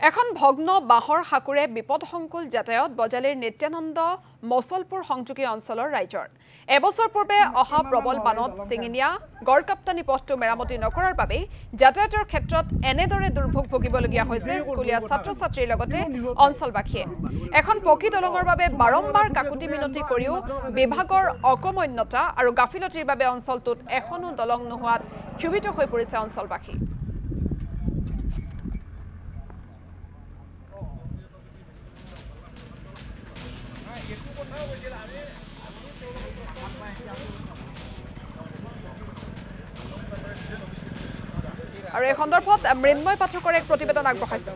এখন ভগ্ন বাঁহৰ হাকুৰে বিপদসংকুল যাতায়াত বজালিৰ নিত্যানন্দ মছলপুৰ সংযোগী অঞ্চলৰ ৰাইজৰ এবছৰ পূৰ্বে অহা প্ৰবল বানত সিঙিনিয়া গড়কাপ্তানি পথটো মেৰামতি নকৰাৰ বাবে যাতায়াতৰ ক্ষেত্ৰত এনেদৰে দুৰ্ভোগ ভুগিবলগীয়া হৈছে স্কুলীয়া ছাত্ৰ-ছাত্ৰীৰ লগতে অঞ্চলবাসীয়ে এখন পকী দলঙৰ বাবে বাৰম্বাৰ কাকুতি মিনতি কৰিও বিভাগৰ অকমন্যতা আৰু গাফিলতিৰ বাবে অঞ্চলটোত এখনো দলং নোহোৱাত ক্ষুভিত হৈ পৰিছে অঞ্চলবাসী। আৰু এই সন্দৰ্ভত মৃন্ময় পাঠকৰ এক প্ৰতিবেদন আগবঢ়াইছে।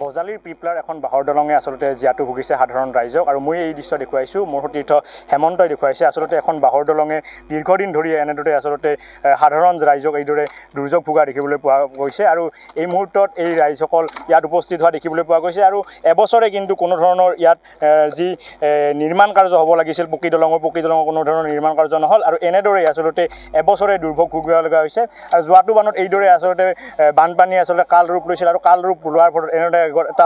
বজালিৰ পিপলাৰ এখন বাঁহৰ দলঙে আচলতে জিয়াটো ভুগিছে সাধাৰণ ৰাইজক আৰু মই এই দৃশ্য দেখুৱাইছোঁ। মোৰ তীৰ্থ হেমন্তই দেখুৱাইছে আচলতে এখন বাঁহৰ দলঙে দীৰ্ঘদিন ধৰি এনেদৰে আচলতে সাধাৰণ ৰাইজক এইদৰে দুৰ্যোগ ভোগা দেখিবলৈ পোৱা গৈছে আৰু এই মুহূৰ্তত এই ৰাইজসকল ইয়াত উপস্থিত হোৱা দেখিবলৈ পোৱা গৈছে আৰু এবছৰে কিন্তু কোনো ধৰণৰ ইয়াত যি নিৰ্মাণ কাৰ্য হ'ব লাগিছিল পকী দলঙৰ কোনো ধৰণৰ নিৰ্মাণ কাৰ্য নহ'ল আৰু এনেদৰে আচলতে এবছৰে দুৰ্ভোগ ভুগিব লগা হৈছে আৰু যোৱাটো বানত এইদৰে আচলতে বানপানী আচলতে কাল ৰূপ লৈছিল আৰু কাল ৰূপ লোৱাৰ ফলত এনেদৰে এটা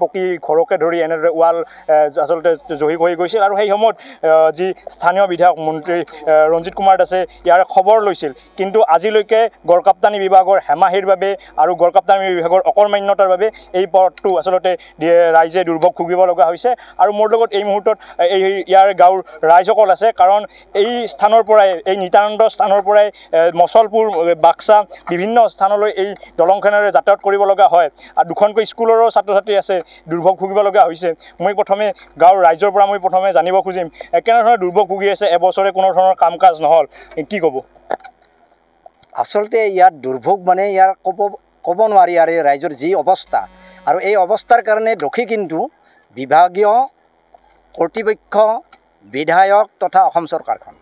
পকী ঘৰকে ধৰি এনেদৰে ৱাল আচলতে জহি হৈ গৈছিল আৰু সেই সময়ত যি স্থানীয় বিধায়ক মন্ত্ৰী ৰঞ্জিত কুমাৰ দাসে ইয়াৰ খবৰ লৈছিল, কিন্তু আজিলৈকে গড়কাপ্তানি বিভাগৰ হেমাহিৰ বাবে আৰু গড়কাপ্তানি বিভাগৰ অকৰ্মান্যতাৰ বাবে এই পথটো আচলতে ৰাইজে দুৰ্ভোগ ভুগিব লগা হৈছে। আৰু মোৰ লগত এই মুহূৰ্তত ইয়াৰ গাঁৱৰ ৰাইজসকল আছে, কাৰণ এই স্থানৰ পৰাই এই নিত্যানন্দ স্থানৰ পৰাই মছলপুৰ বাক্সা বিভিন্ন স্থানলৈ এই দলংখনেৰে যাতায়াত কৰিব লগা হয় আৰু দুখনকৈ স্কুলৰো ছাত্ৰ-ছাত্ৰী আছে, দুৰ্ভোগ ভুগিব লগা হৈছে। মই প্ৰথমে গাঁৱৰ ৰাইজৰ পৰা জানিব খুজিম কেনেধৰণৰ দুৰ্ভোগ ভুগি আছে, এবছৰে কোনো ধৰণৰ কাম কাজ নহ'ল, কি ক'ব? আচলতে ইয়াত দুৰ্ভোগ মানে ইয়াৰ ক'ব নোৱাৰি আৰু ৰাইজৰ যি অৱস্থা, আৰু এই অৱস্থাৰ কাৰণে দোষী কিন্তু বিভাগীয় কৰ্তৃপক্ষ, বিধায়ক তথা অসম চৰকাৰখন।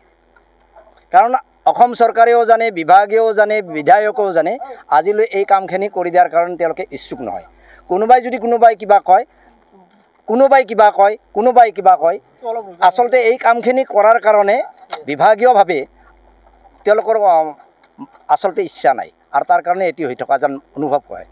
কাৰণ অসম চৰকাৰেও জানে, বিভাগেও জানে, বিধায়কেও জানে আজিলৈ এই কামখিনি কৰি দিয়াৰ কাৰণে তেওঁলোকে ইচ্ছুক নহয়। কোনোবাই কিবা কয় আচলতে এই কামখিনি কৰাৰ কাৰণে বিভাগীয়ভাৱে তেওঁলোকৰ আচলতে ইচ্ছা নাই আৰু তাৰ কাৰণে এটি হৈ থকা যেন অনুভৱ হয়।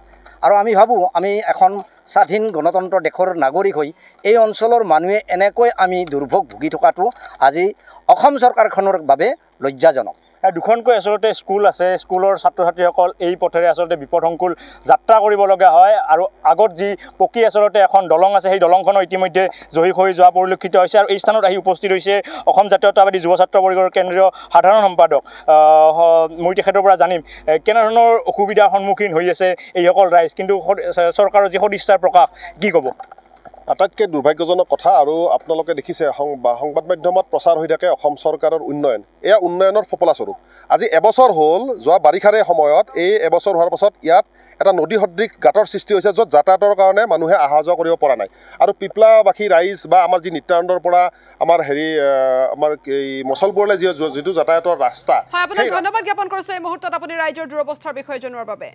আৰু আমি ভাবোঁ আমি এখন স্বাধীন গণতন্ত্ৰ দেশৰ নাগৰিক হৈ এই অঞ্চলৰ মানুহে এনেকৈ আমি দুৰ্ভোগ ভুগি থকাটো আজি অসম চৰকাৰখনৰ বাবে লজ্জাজনক। দুখনকৈ আচলতে স্কুল আছে, স্কুলৰ ছাত্ৰ-ছাত্ৰীসকল এই পথেৰে আচলতে বিপদসংকুল যাত্ৰা কৰিব লগা হয় আৰু আগত যি পকী আচলতে এখন দলং আছে সেই দলংখনো ইতিমধ্যে জহি হৈ যোৱা পৰিলক্ষিত হৈছে। আৰু এই স্থানত আহি উপস্থিত হৈছে অসম জাতীয়তাবাদী যুৱ ছাত্ৰ পৰিষদৰ কেন্দ্ৰীয় সাধাৰণ সম্পাদক। মই তেখেতৰ পৰা জানিম কেনেধৰণৰ অসুবিধাৰ সন্মুখীন হৈ আছে এইসকল ৰাইজ, কিন্তু চৰকাৰৰ যি সদিচ্ছাৰ প্ৰকাশ, কি ক'ব? আটাইতকৈ দুৰ্ভাগ্যজনক কথা, আৰু আপোনালোকে দেখিছে সংবাদ মাধ্যমত প্ৰচাৰ হৈ থাকে অসম চৰকাৰৰ উন্নয়ন, এয়া উন্নয়নৰ ফপলাস্বৰূপ। আজি এবছৰ হ'ল, যোৱা বাৰিষাৰ সময়ত এই এবছৰ হোৱাৰ পাছত ইয়াত এটা নদী সদৃশ গাঁতৰ সৃষ্টি হৈছে, য'ত যাতায়াতৰ কাৰণে মানুহে অহা যোৱা কৰিব পৰা নাই। আৰু পিপলাবাসী ৰাইজ বা আমাৰ যি নিত্যানন্দৰ পৰা আমাৰ আমাৰ এই মছলপুৰলৈ যিটো যাতায়াতৰ ৰাস্তা। ধন্যবাদ জ্ঞাপন কৰিছোঁ এই মুহূৰ্তত আপুনি ৰাইজৰ দুৰৱস্থাৰ বিষয়ে জনোৱাৰ বাবে।